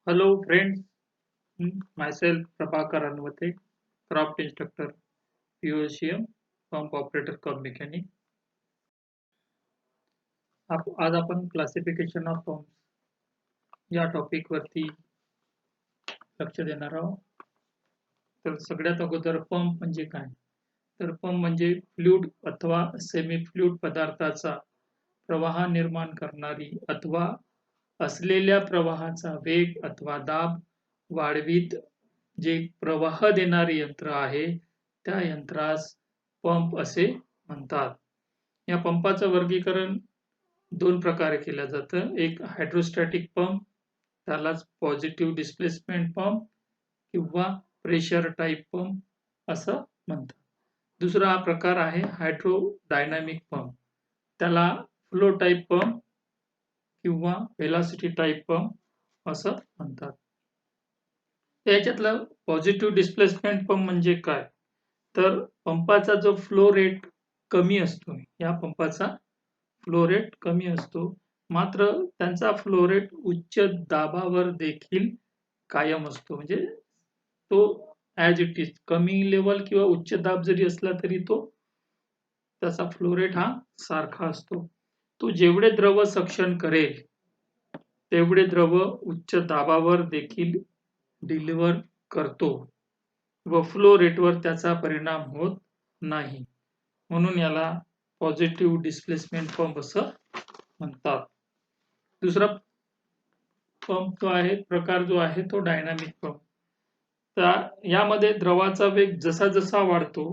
Hello friends, myself Prabhakar Anwate, craft instructor, POCM, pump operator cum mechanic. आज आपण classification of pumps या topic वरती लक्ष देणार आहोत. तर सगळ्यात अगोदर पंप म्हणजे काय? तर पंप म्हणजे फ्लूइड अथवा सेमी फ्लूइड पदार्थाचा प्रवाह निर्माण करणारी अथवा असलेल्या प्रवाहाचा वेग अथवा दाब वाढवीत जे प्रवाह देणारे यंत्र आहे त्या यंत्रास पंप असे म्हणतात. या पंपाचं वर्गीकरण दोन प्रकारे केलं जातं. एक हायड्रोस्टॅटिक पंप, त्यालाच पॉझिटिव्ह डिस्प्लेसमेंट पंप किंवा प्रेशर टाईप पंप असं म्हणतात. दुसरा प्रकार आहे हायड्रोडायनामिक पंप, त्याला फ्लो टाईप पंप किंवा व्हेलॉसिटी टाईप पंप असं म्हणतात. याच्यातलं पॉझिटिव्ह डिस्प्लेसमेंट पंप म्हणजे काय? तर पंपाचा जो फ्लो रेट कमी असतो, या पंपाचा फ्लो रेट कमी असतो, मात्र त्यांचा फ्लो रेट उच्च दाबावर देखील कायम असतो. म्हणजे तो ॲज इट इज कमी लेवल किंवा उच्च दाब जरी असला तरी तो त्याचा फ्लो रेट हा सारखा असतो. तो जेवढे द्रव सक्शन करेल तेवढे द्रव उच्च दाबावर देखील डिलिव्हर करतो व फ्लो रेटवर त्याचा परिणाम होत नाही, म्हणून याला पॉझिटिव्ह डिस्प्लेसमेंट पंप असं म्हणतात. दुसरा पंप जो आहे, प्रकार जो आहे तो डायनामिक पंप. तर यामध्ये द्रवाचा वेग जसा जसा वाढतो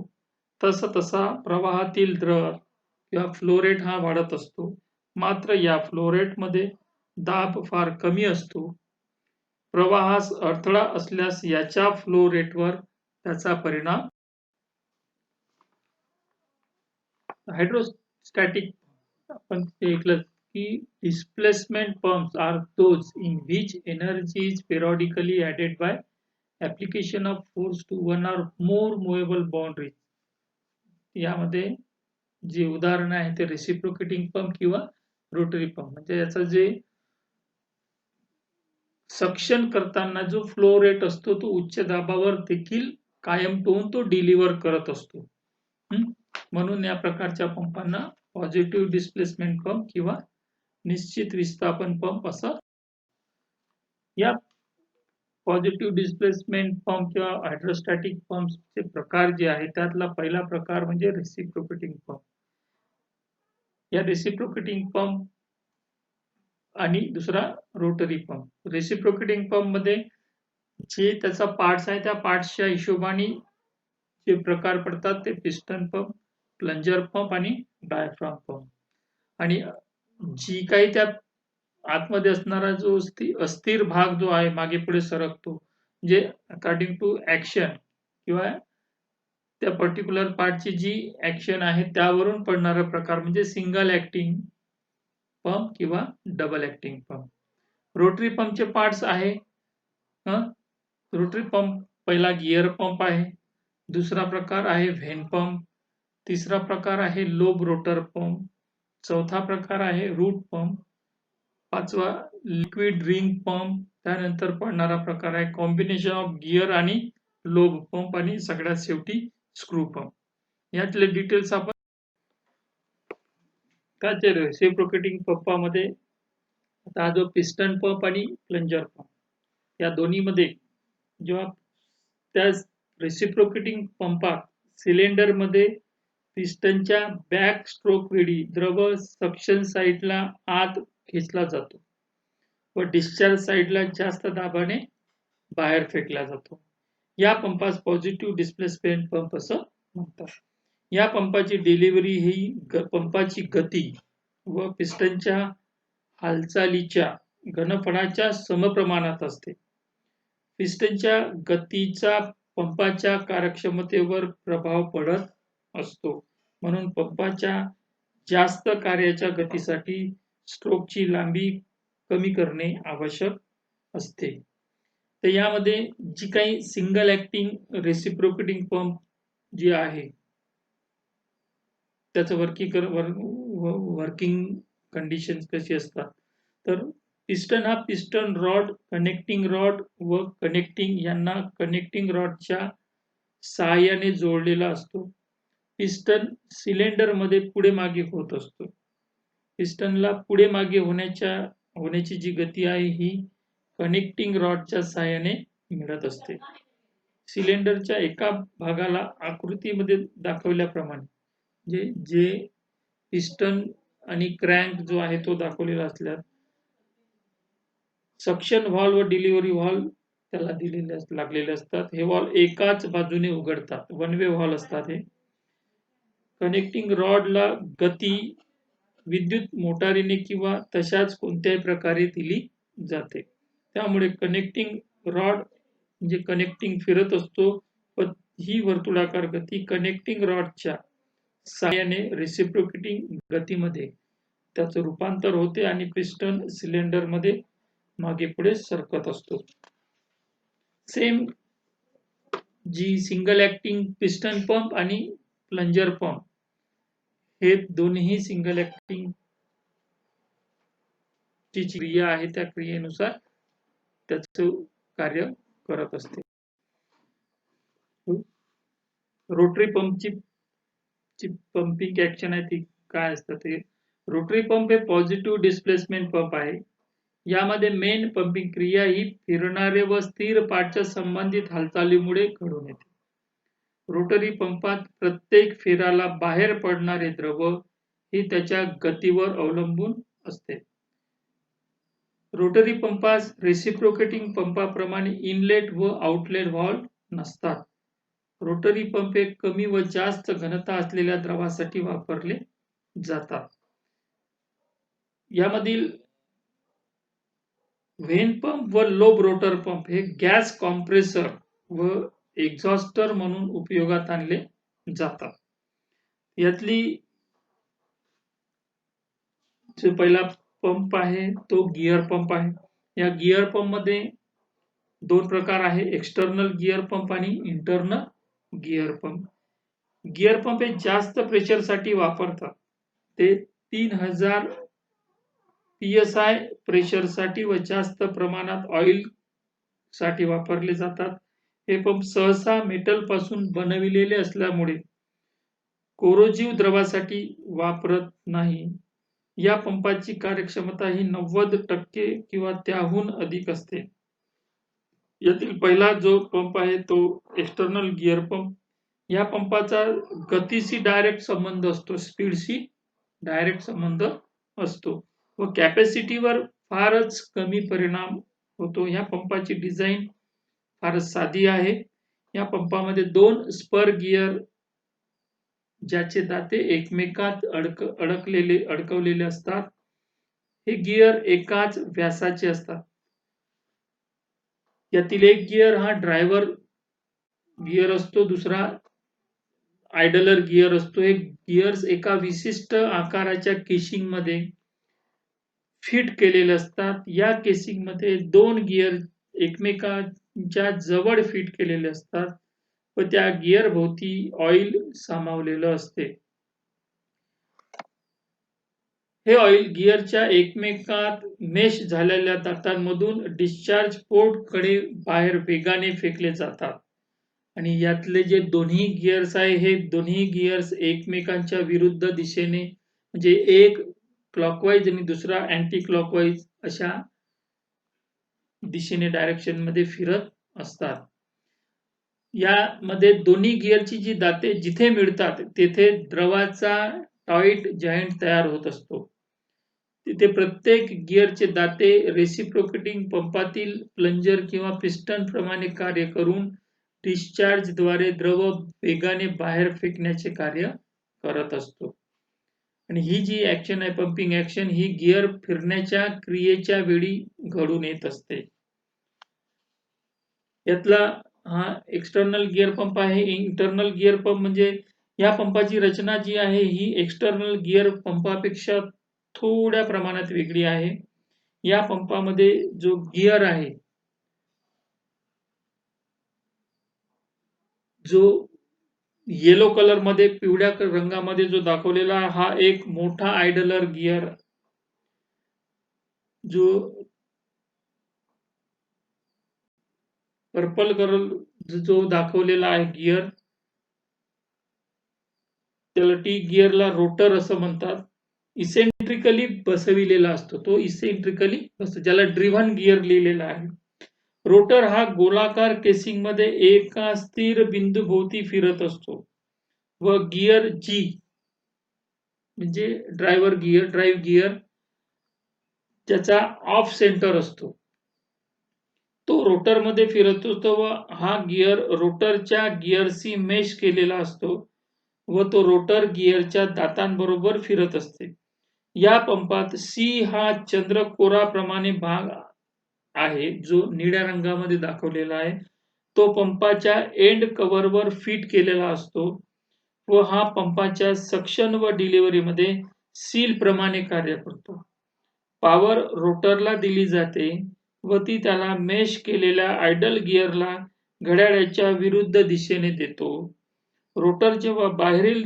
तसा तसा प्रवाहातील द्रव किंवा फ्लो रेट हा वाढत असतो, मात्र या फ्लो रेट मध्ये दाब फार कमी असतो. प्रवाहास अडथळा असल्यास याच्या फ्लो रेटवर त्याचा परिणाम. हायड्रोस्टॅटिक आपण ऐकलं की displacement pumps are those in which energy is periodically added by application of force to one or more movable boundaries. यामध्ये जे उदाहरण आहे ते रेसिप्रोकेटिंग पंप किंवा रोटरी पंप. म्हणजे याचं जे सक्शन करताना जो फ्लो रेट असतो तो उच्च दाबावर देखील कायम ठेवून तो डिलिव्हर करत असतो. म्हणून या प्रकारच्या पंपांना पॉझिटिव्ह डिस्प्लेसमेंट पंप किंवा निश्चित विस्थापन पंप असं. या पॉझिटिव्ह डिस्प्लेसमेंट पंप किंवा हायड्रोस्टॅटिक पंपचे प्रकार जे आहेत त्यातला पहिला प्रकार म्हणजे रेसिप्रोकेटिंग पंप. या रेसिप्रोकेटिंग पंप आणि दुसरा रोटरी पंप. रेसिप्रोकेटिंग पंप मध्ये जे त्याचा पार्ट्स आहे त्या पार्ट्सच्या हिशोबाने जे प्रकार पडतात ते पिस्टन पंप, प्लंजर पंप आणि डायफ्राम पंप. आणि जी काही त्या आतमध्ये असणारा जो अस्थिर भाग जो आहे मागे पुढे सरकतो, जे अकॉर्डिंग टू ऍक्शन किंवा त्या पर्टिक्युलर पार्टची जी ऍक्शन आहे त्यावरून पडणारा प्रकार म्हणजे सिंगल ऍक्टिंग पंप किंवा डबल ऍक्टिंग पंप. रोटरी पंपचे पार्ट्स आहे. रोटरी पंप पहिला गिअर पंप आहे, दुसरा प्रकार आहे व्हेन पंप, तिसरा प्रकार आहे लोब रोटर पंप, चौथा प्रकार आहे रूट पंप, पाचवा लिक्विड रिंग पंप, त्यानंतर पडणारा प्रकार आहे कॉम्बिनेशन ऑफ गिअर आणि लोब पंप, आणि सगळ्यात शेवटी स्क्रू पंप. यातले डिटेल्स आपण त्याचे रेसिप्रोकेटिंग पंपामध्ये आता जो पिस्टन पंप आणि प्लंजर पंप या दोन्हीमध्ये जेव्हा त्या रेसिप्रोकेटिंग पंपात सिलेंडर मध्ये पिस्टनच्या बॅक स्ट्रोक वेळी द्रव सक्शन साईडला आत खेचला जातो व डिस्चार्ज साईडला जास्त दाबाने बाहेर फेकला जातो. या पंपास पॉझिटिव्ह डिस्प्लेसमेंट पंप असं म्हणतात. या पंपाची डिलिव्हरी ही पंपाची गती व पिस्टनच्या हालचालीच्या घनफळाच्या समप्रमाणात असते. पिस्टनच्या गतीचा पंपाच्या कार्यक्षमतेवर प्रभाव पडत असतो, म्हणून पंपाच्या जास्त कार्याच्या गतीसाठी स्ट्रोकची लांबी कमी करणे आवश्यक असते. तर यामध्ये जी काही सिंगल ऍक्टिंग रेसिप्रोकेटिंग पंप जी आहे त्याचं वर्किंग कंडिशन कशी असतात, तर पिस्टन हा पिस्टन रॉड, कनेक्टिंग रॉड व कनेक्टिंग यांना कनेक्टिंग रॉडच्या सहाय्याने जोडलेला असतो. पिस्टन सिलेंडर मध्ये पुढे मागे होत असतो. पिस्टनला पुढे मागे होण्याची जी गती आहे ही कनेक्टिंग रॉडच्या सहाय्याने मिळत असते. सिलेंडरच्या एका भागाला आकृतीमध्ये दाखवल्याप्रमाणे जे पिस्टन आणि क्रँक जो आहे तो दाखवलेला असल्यास सक्शन व्हॉल्व व डिलिव्हरी व्हॉल्व त्याला लागलेले असतात. हे व्हॉल्व एकाच बाजूने उघडतात. वन वे व्हॉल्व असतात हे. कनेक्टिंग रॉडला गती विद्युत मोटारीने किंवा तशाच कोणत्याही प्रकारे दिली जाते. त्यामुळे कनेक्टिंग रॉड म्हणजे कनेक्टिंग फिरत असतो व ही वर्तुळाकार गती कनेक्टिंग रॉडच्या सहाय्याने रेसिप्रोकेटिंग गतीमध्ये त्याचं रूपांतर होते आणि पिस्टन सिलेंडर मध्ये मागे पुढे सरकत असतो. सेम जी सिंगल ऍक्टिंग पिस्टन पंप आणि प्लंजर पंप हे दोन्ही सिंगल ऍक्टिंग ची क्रिया आहे त्या क्रियेनुसार त्याचं कार्य करत असते. रोटरी पंपची पंपिंग ऍक्शन आहे ती काय असतं ते. रोटरी पंप हे पॉझिटिव्ह डिस्प्लेसमेंट पंप आहे. यामध्ये मेन पंपिंग क्रिया ही फिरणारे व स्थिर पाठच्या संबंधित हालचालीमुळे घडून येते. रोटरी पंपात प्रत्येक फेराला बाहेर पडणारे द्रव ही त्याच्या गतीवर अवलंबून असते. रोटरी पंपास रेसिप्रोकेटिंग पंपाप्रमाणे इनलेट व आउटलेट व्हॉल्व नसतात. रोटरी पंप हे कमी व जास्त घनता असलेल्या द्रवासाठी वापरले जातात. यामधील व्हेन पंप व लोब रोटर पंप हे गॅस कॉम्प्रेसर व एक्झॉस्टर म्हणून उपयोगात आणले जातात. यातली जो पहिला पंप आहे तो गिअर पंप आहे. या गिअर पंप मध्ये दोन प्रकार आहे, एक्सटर्नल गिअर पंप आणि internal gear pump. Gear pump हे जास्त प्रेशर साठी वापरतात. ते 3000 PSI प्रेशर साठी व जास्त प्रमाणात ऑइल साठी वापरले जातात. हे पंप सहसा मेटल पासून बनविलेले असल्यामुळे कोरोजिव्ह द्रवासाठी वापरत नाही. या पंपाची कार्यक्षमता ही 90% किंवा त्याहून अधिक असते. यातील पहिला जो पंप आहे तो एक्सटर्नल गिअर पंप. या पंपाचा गतीशी डायरेक्ट संबंध असतो, स्पीडशी डायरेक्ट संबंध असतो व कॅपॅसिटीवर फारच कमी परिणाम होतो. या पंपाची डिझाईन फारच साधी आहे. या पंपामध्ये 2 स्पर गिअर ज्याचे दाते एकमेकात अडकवलेले असतात. हे गिअर एकाच व्यासाचे असतात. यातील एक गिअर हा ड्रायव्हर गिअर असतो, दुसरा आयडलर गिअर असतो. हे गिअर्स एका विशिष्ट आकाराच्या केसिंग मध्ये फिट केलेले असतात. या केसिंग मध्ये 2 गिअर एकमेकांच्या जवळ फिट केलेले असतात व त्या गिअर भोवती ऑइल सामावलेलं असते. हे ऑइल गिअरच्या एकमेकात मेश झालेल्या दातांमधून डिस्चार्ज पोर्ट कडे बाहेर वेगाने फेकले जातात आणि यातले जे दोन्ही गिअर्स आहे हे दोन्ही गिअर्स एकमेकांच्या विरुद्ध दिशेने म्हणजे एक क्लॉकवाईज आणि दुसरा अँटी क्लॉकवाईज अशा दिशेने डायरेक्शन मध्ये फिरत असतात. यामध्ये दोन्ही गिअरची जी दाते जिथे मिळतात तेथे द्रवाचा टॉईट जॉईंट तयार होत असतो. तिथे प्रत्येक गिअरचे दाते रेसिप्रोकेटिंग पंपातील प्लंजर किंवा पिस्टन प्रमाणे कार्य करून डिस्चार्ज द्वारे द्रव वेगाने बाहेर फेकण्याचे कार्य करत असतो. आणि ही जी ऍक्शन आहे पंपिंग ऍक्शन ही गिअर फिरण्याच्या क्रियेच्या वेळी घडून येत असते. यातला हा एक्सटर्नल गिअर पंप आहे. इंटरनल गिअर पंप म्हणजे या पंपाची रचना जी आहे ही एक्सटर्नल गिअर पंपापेक्षा थोड्या प्रमाणात वेगळी आहे. या पंपामध्ये जो गिअर आहे जो येलो कलर मध्ये पिवळ्या रंगामध्ये जो दाखवलेला हा एक मोठा आयडलर गिअर जो पर्पल कलर जो दाखवलेला आहे गिअर, त्याला टी गिअरला रोटर असं म्हणतात. इसेंट्रिकली बसविलेला असतो, तो इसेंट्रिकली बसतो, ज्याला ड्रिव्हन गिअर लिहिलेला आहे. रोटर हा गोलाकार केसिंग मध्ये एका स्थिर बिंदूभोवती फिरत असतो व गिअर जी म्हणजे ड्राईव्ह गिअर ज्याचा ऑफ सेंटर असतो, तो रोटरमध्ये फिरत असतो व हा गिअर रोटरच्या गिअरशी मेश केलेला असतो व तो रोटर गिअरच्या दातांबरोबर फिरत असते. या पंपात सी हा चंद्रकोराप्रमाणे भाग आहे जो निळ्या रंगामध्ये दाखवलेला आहे. तो पंपाच्या एंड कव्हरवर फिट केलेला असतो व हा पंपाच्या सक्शन व डिलिव्हरीमध्ये सील प्रमाणे कार्य करतो. पॉवर रोटरला दिली जाते व ती त्याला मेश केलेल्या आयडल गिअरला घड्याळाच्या विरुद्ध दिशेने देतो. रोटर जेव्हा बाहेरील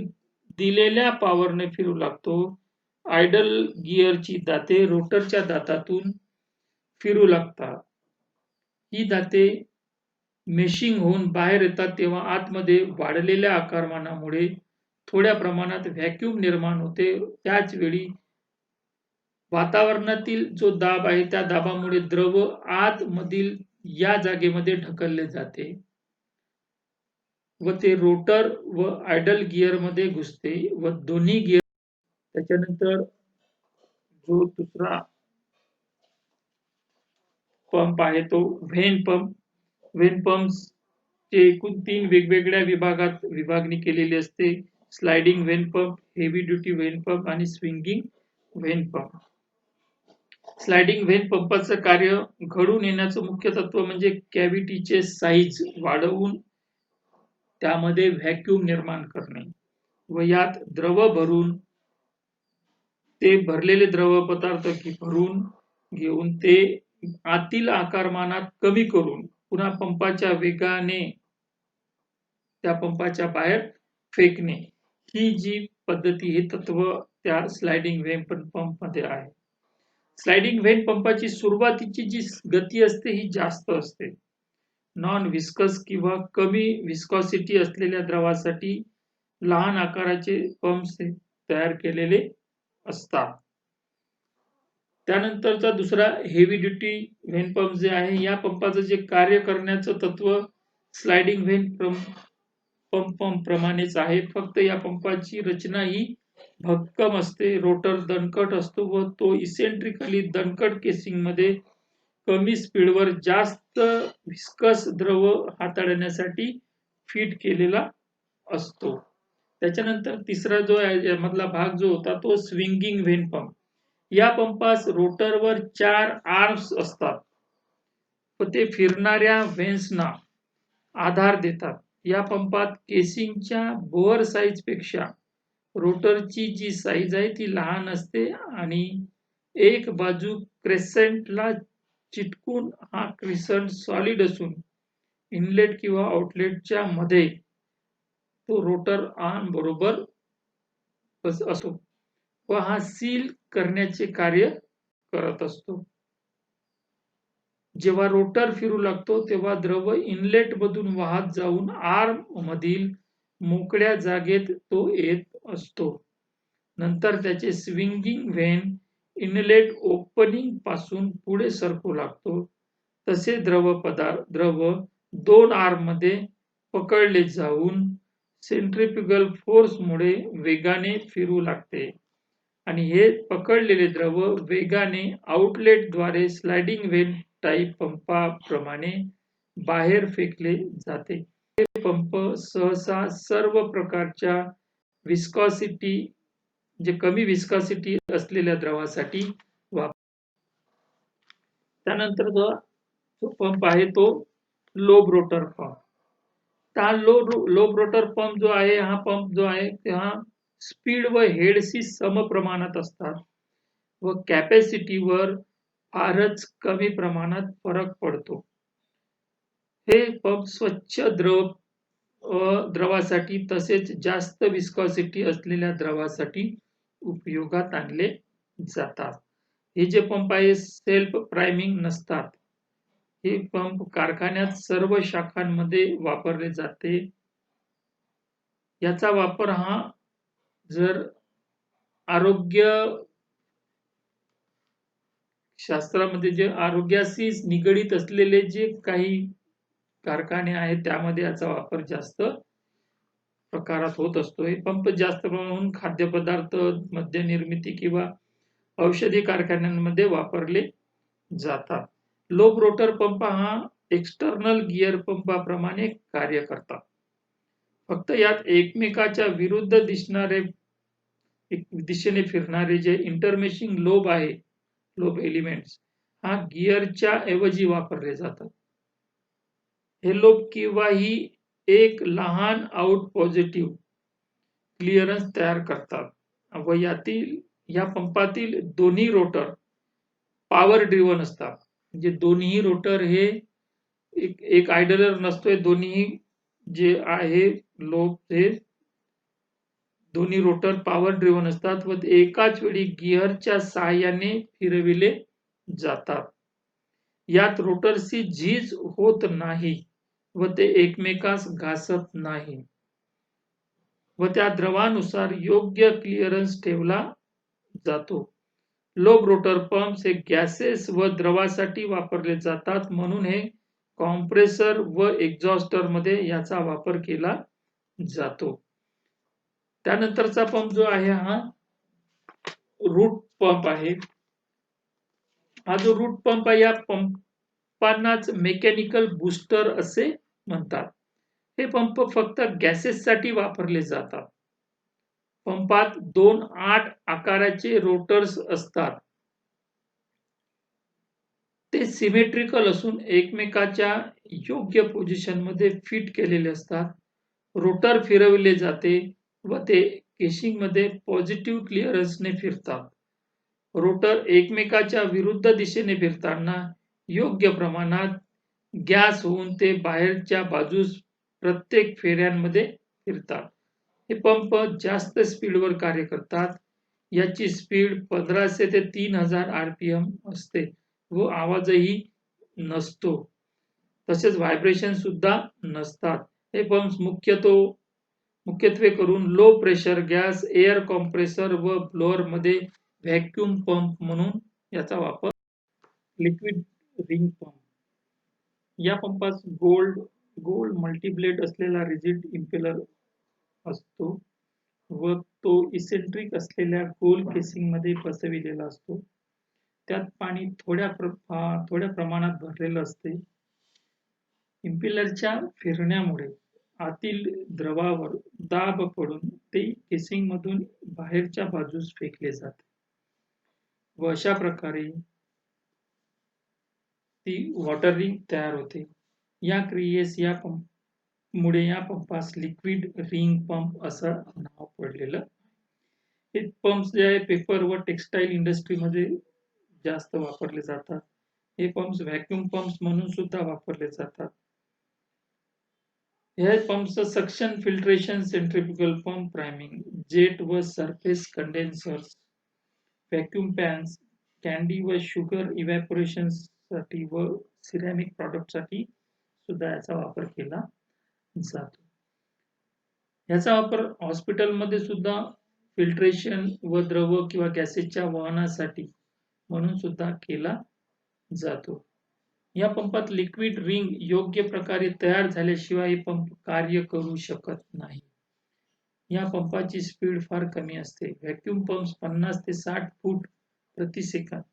दिलेल्या पॉवरने फिरू लागतो, आयडल गिअरची दाते रोटरच्या दातातून फिरू लागतात. ही दाते मेशिंग होऊन बाहेर येतात तेव्हा आतमध्ये वाढलेल्या आकारमानामुळे थोड्या प्रमाणात व्हॅक्यूम निर्माण होते. त्याच वेळी वातावरणातील जो दाब आहे त्या दाबामुळे द्रव आतमधील या जागेमध्ये ढकलले जाते व ते रोटर व आयडल गिअर मध्ये घुसते व दोन्ही गिअर. त्याच्यानंतर जो दुसरा पंप आहे तो व्हेन पंप. व्हेन पंप्सचे एकूण 3 वेगवेगळ्या विभागात विभागणी केलेली असते. Sliding vane pump, heavy duty vane pump आणि swinging vane pump. Sliding vane पंपाचं कार्य घडून येण्याचं मुख्य तत्व म्हणजे कॅव्हिटीचे साईज वाढवून त्यामध्ये व्हॅक्यूम निर्माण करणे व यात द्रव भरून ते भरलेले द्रव पदार्थ भरून घेऊन ते आतील आकारमानात कमी करून पुन्हा पंपाच्या वेगाने त्या पंपाच्या बाहेर फेकणे, ही जी पद्धती हे तत्व त्या स्लायडिंग व्हेन पंप मध्ये आहे. स्लायडिंग व्हेन पंपाची सुरुवातीची जी गती असते ही जास्त असते. नॉन विस्कस किंवा कमी विस्कॉसिटी असलेल्या द्रवासाठी लहान आकाराचे पंप्स तयार केलेले असतात. त्यानंतरचा दुसरा हेवी ड्युटी व्हेन पंप जे आहे, या पंपाचं जे कार्य करण्याचं तत्व स्लायडिंग व्हेन पंप प्रमाणेच आहे, फक्त या पंपाची रचना ही भक्कम असते. रोटर दणकट असतो व तो इसेंट्रिकली दणकट केसिंग मध्ये कमी स्पीडवर जास्त विस्कस द्रव हाताळण्यासाठी फिट केलेला असतो. त्याच्यानंतर तिसरा जो यामधला भाग जो होता तो स्विंगिंग व्हेन पंप. या पंपास रोटरवर 4 आर्म्स असतात व ते फिरणाऱ्या व्हेन्सना आधार देतात. या पंपात केसिंगच्या बोअर साईज पेक्षा रोटरची जी साईज आहे ती लहान असते आणि एक बाजू क्रेसेंटला चिटकून हा क्रिसंट सॉलिड असून इनलेट किंवा आउटलेटच्या मध्ये तो रोटर आर्म बरोबर असतो व हा सील करण्याचे कार्य करत असतो. जेव्हा रोटर फिरू लागतो तेव्हा द्रव इनलेट मधून वाहत जाऊन आर्म मधील मोकळ्या जागेत तो येत असतो. नंतर त्याचे स्विंगिंग व्हेन इनलेट ओपनिंग पासून पुढे सरकू लागतो. तसे द्रव 2 आर्म मध्ये पकडले जाऊन सेंट्रिफ्युगल फोर्स मुळे वेगाने फिरू लागते आणि हे पकडलेले द्रव वेगाने आउटलेट द्वारे स्लायडिंग व्हेन टाइप पंपाप्रमाणे बाहेर फेकले जाते. हे पंप सहसा सर्व प्रकारच्या विस्कॉसिटी जे कमी विस्कॉसिटी असलेल्या द्रवासाठी वापरतात. त्यानंतर जो पंप आहे तो लोब रोटर पंप. हा लोब रोटर पंप जो आहे, हा पंप जो आहे हा स्पीड व हेडशी सम प्रमाणात असतात व कॅपॅसिटीवर फारच कमी प्रमाणात फरक पडतो. हे पंप स्वच्छ द्रवासाठी तसेच जास्त विस्कॉसिटी असलेल्या द्रवासाठी उपयोगात आणले जातात. हे जे पंप आहे सेल्फ प्राइमिंग नसतात. हे पंप कारखान्यात सर्व शाखांमध्ये वापरले जाते. याचा वापर हा जर आरोग्य शास्त्रामध्ये जे आरोग्याशी निगडित असलेले जे काही कारखाने आहेत त्यामध्ये याचा वापर जास्त प्रकारात होत असतो. हे पंप जास्त प्रमाणात खाद्यपदार्थ, मद्य निर्मिती किंवा औषधी कारखान्यांमध्ये वापरले जातात. लो रोटर पंप हा एक्सटर्नल गिअर पंपाप्रमाणे कार्य करतात. फक्त यात एकमेकाच्या विरुद्ध दिशेने फिरणारे जे इंटरमेशिंग लोब आहे, लोब एलिमेंट्स हा गिअरच्या ऐवजी वापरले जातात. हे लोब किंवा ही एक लहान आउट पॉझिटिव्ह क्लिअरन्स तयार करतात व या पंपातील दोन्ही रोटर पॉवर ड्रिव्हन असतात. म्हणजे दोन्ही रोटर हे एक आयडलर नसतोय, दोन्ही जे आहे लोब हे दोन्ही रोटर पॉवर ड्रिव्हन असतात व एकाच वेळी गिअरच्या साहाय्याने फिरविले जातात. यात रोटरची झीज होत नाही व ते एकमेकास घासत नाही व त्या द्रवानुसार योग्य क्लिअरन्स ठेवला जातो. लोब रोटर पंप्स हे गॅसेस व द्रवासाठी वापरले जातात, म्हणून हे कॉम्प्रेसर व एक्झॉस्टर मध्ये याचा वापर केला जातो. त्यानंतरचा पंप जो आहे हा रूट पंप आहे. हा जो रूट पंप आहे या पंपांनाच मेकॅनिकल बूस्टर असे म्हणतात. हे पंप फक्त गॅसेससाठी वापरले जातात. पंपात 2 8 आकाराचे रोटर्स असतात. ते सिमेट्रिकल असून एकमेकाच्या योग्य पोझिशनमध्ये फिट केलेले असतात. रोटर फिरवले जाते व ते केशिंगमध्ये पॉझिटिव्ह क्लिअरन्सने फिरतात. रोटर एकमेकाच्या विरुद्ध दिशेने फिरताना योग्य प्रमाणात गॅस होऊन ते बाहेरच्या बाजूस प्रत्येक फेऱ्यांमध्ये फिरतात. हे पंप जास्त स्पीडवर कार्य करतात. याची स्पीड 1500 ते 3000 RPM असते व आवाजही नसतो. तसेच व्हायब्रेशन सुद्धा नसतात. हे पंप्स मुख्यत्वे करून low pressure gas, air compressor व ब्लोअर मध्ये व्हॅक्यूम पंप म्हणून याचा वापर. Liquid ring pump. या पंपास गोल्ड मल्टीब्लेड असलेला रिजिड इम्पेलर असतो व तो इसेंट्रिक असलेल्या गोल केसिंग मध्ये बसविलेला असतो. त्यात पाणी थोड्या प्रमाणात भरलेलं असते. इम्पेलरच्या फिरण्यामुळे आतील द्रवावर दाब पडून ते केसिंग मधून बाहेरच्या बाजूस फेकले जाते व अशा प्रकारे ती वॉटर रिंग तयार होते. या क्रियेस मुळे या पंपास लिक्विड रिंग पंप असं नाव पडलेलं. हे पंप्स जे आहे पेपर व टेक्सटाईल इंडस्ट्रीमध्ये जास्त वापरले जातात. हे पंप्स व्हॅक्यूम पंप्स म्हणून सुद्धा वापरले जातात. हे pumps suction, filtration, centrifugal pump, priming, jet व surface condensers, vacuum pans, candy व शुगर इव्हॅपोरेशन साठी व सिरॅमिक प्रॉडक्ट साठी सुद्धा याचा वापर केला जातो. याचा वापर हॉस्पिटलमध्ये सुद्धा फिल्ट्रेशन व द्रव किंवा गॅसेसच्या वहनासाठी म्हणून सुद्धा केला जातो. या पंपात लिक्विड रिंग योग्य प्रकारे तयार झाल्याशिवाय पंप कार्य करू शकत नाही. या पंपाची स्पीड फार कमी असते. व्हॅक्यूम पंप्स 50 ते 60 फूट प्रति सेकंद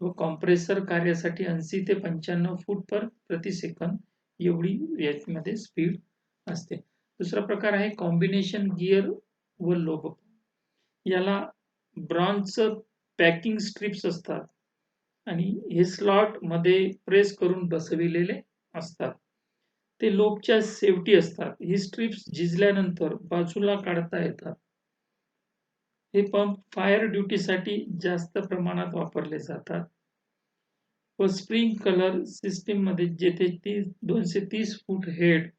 व कॉम्प्रेसर कार्यासाठी 80 ते 95 फूट प्रति सेकंद एवढी यामध्ये स्पीड असते. दुसरा प्रकार आहे कॉम्बिनेशन गिअर व लोब. याला ब्रॉन्झचं पॅकिंग स्ट्रिप्स असतात आणि हे स्लॉट मध्ये प्रेस करून बसविलेले असतात. ते लोबच्या शेवटी असतात. ही स्ट्रिप्स झिजल्यानंतर बाजूला काढता येतात. हे पंप फायर ड्युटीसाठी जास्त प्रमाणात वापरले जातात व स्प्रिंग कलर सिस्टीम मध्ये जेथे 230 फूट हेड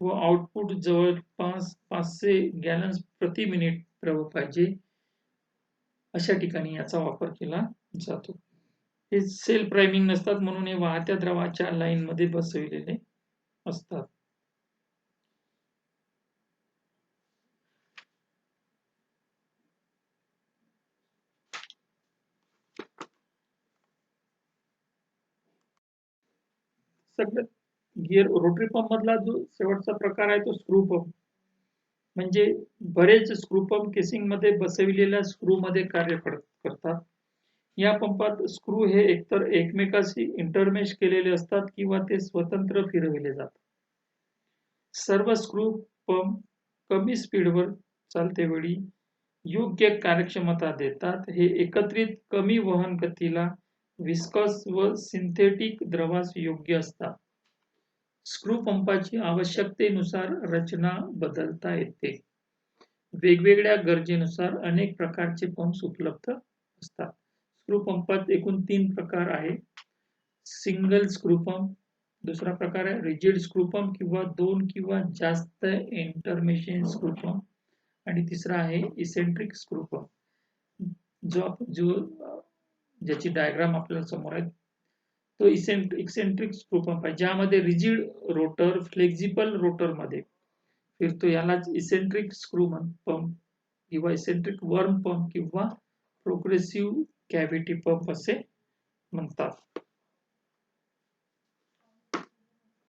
व आउटपुट जवळपास 500 गॅलन्स प्रति मिनिट द्रव पाहिजे अशा ठिकाणी याचा वापर केला जातो. हे सेल्फ प्राइमिंग नसतात, म्हणून हे वाहत्या द्रवाच्या लाईन मध्ये बसविलेले असतात. सगळ्यात गिअर रोटरी पंप मधला जो शेवटचा प्रकार आहे तो स्क्रू पंप, म्हणजे बरेच स्क्रू पंप केसिंग मध्ये बसविलेल्या स्क्रू मध्ये कार्य करतात. या पंपात स्क्रू हे एकतर एकमेकाशी इंटरमेश केलेले असतात किंवा ते स्वतंत्र फिरविले जातात. सर्व स्क्रू पंप कमी स्पीडवर चालतेवेळी योग्य कार्यक्षमता देतात. हे एकत्रित कमी वहन गतीला विस्कस व सिंथेटिक द्रवास योग्य असतात. स्क्रू पंपाची आवश्यकतेनुसार रचना बदलता येते. वेगवेगळ्या गरजेनुसार अनेक प्रकारचे पंप्स उपलब्ध असतात. स्क्रू पंपात एकूण 3 प्रकार आहेत. सिंगल स्क्रू पंप, दुसरा प्रकार आहे रिजिड स्क्रू पंप किंवा 2 किंवा जास्त इंटरमेशियन स्क्रू पंप, आणि तिसरा आहे इसेंट्रिक स्क्रू पंप. ज्याची डायग्राम आपल्याला समोर आहे तो इसेंट्रिक स्क्रू पंप आहे, ज्यामध्ये रिजिड रोटर फ्लेक्झिबल रोटर मध्ये फिरतो. यालाच इसेंट्रिक स्क्रू पंप किंवा इसेंट्रिक वर्म पंप किंवा प्रोग्रेसिव्ह कॅव्हिटी पंप असे म्हणतात.